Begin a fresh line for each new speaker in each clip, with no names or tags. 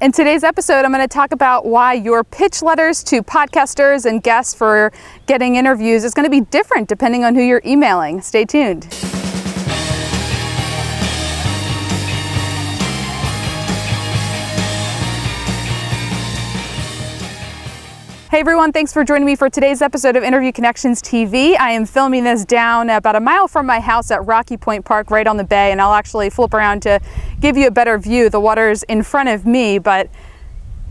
In today's episode, I'm going to talk about why your pitch letters to podcasters and guests for getting interviews is going to be different depending on who you're emailing. Stay tuned. Hey everyone, thanks for joining me for today's episode of Interview Connections TV. I am filming this down about a mile from my house at Rocky Point Park right on the bay, and I'll actually flip around to give you a better view. The water's in front of me, but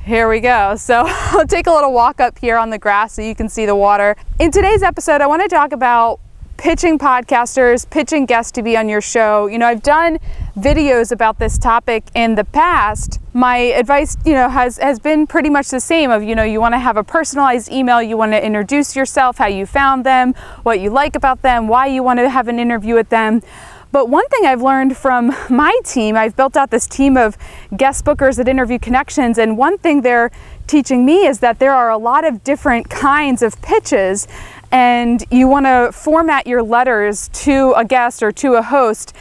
here we go. So I'll take a little walk up here on the grass so you can see the water. In today's episode, I want to talk about pitching podcasters, pitching guests to be on your show. You know, I've done videos about this topic in the past. My advice, has been pretty much the same of, you want to have a personalized email, you want to introduce yourself, how you found them, what you like about them, why you want to have an interview with them. But one thing I've learned from my team, I've built out this team of guest bookers at Interview Connections, and one thing they're teaching me is that there are a lot of different kinds of pitches, and you want to format your letters to a guest or to a host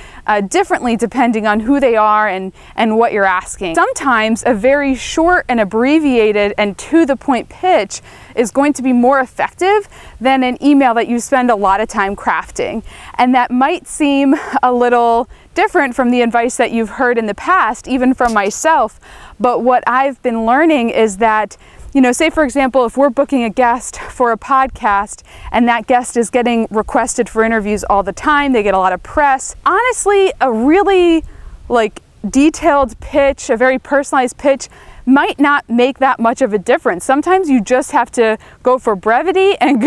differently depending on who they are and what you're asking. Sometimes a very short and abbreviated and to-the-point pitch is going to be more effective than an email that you spend a lot of time crafting. And that might seem a little different from the advice that you've heard in the past, even from myself. But what I've been learning is that, say for example, if we're booking a guest for a podcast and that guest is getting requested for interviews all the time, they get a lot of press. Honestly, a really detailed pitch, a very personalized pitch might not make that much of a difference. Sometimes you just have to go for brevity and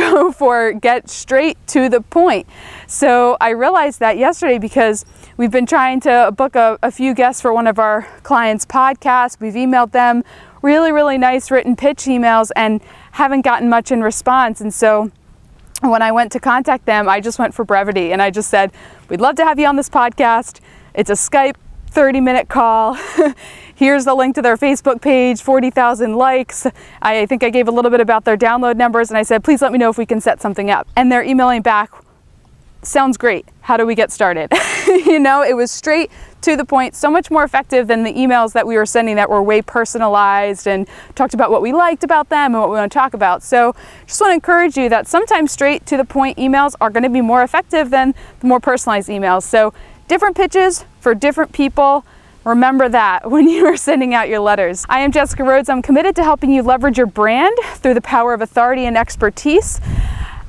get straight to the point. So I realized that yesterday because we've been trying to book a few guests for one of our clients' podcasts. We've emailed them really nice written pitch emails and haven't gotten much in response. And so when I went to contact them, I just went for brevity and I just said, we'd love to have you on this podcast. It's a Skype 30-minute call. Here's the link to their Facebook page, 40,000 likes. I think I gave a little bit about their download numbers and I said, please let me know if we can set something up. And they're emailing back, sounds great. How do we get started? It was straight to the point, so much more effective than the emails that we were sending that were way personalized and talked about what we liked about them and what we want to talk about. So just want to encourage you that sometimes straight to the point emails are going to be more effective than the more personalized emails. So different pitches for different people. Remember that when you are sending out your letters. I am Jessica Rhodes. I'm committed to helping you leverage your brand through the power of authority and expertise.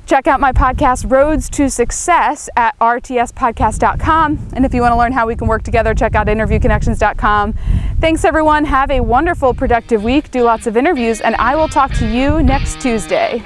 Check out my podcast, Roads to Success, at rtspodcast.com. And if you want to learn how we can work together, check out interviewconnections.com. Thanks, everyone. Have a wonderful, productive week. Do lots of interviews, and I will talk to you next Tuesday.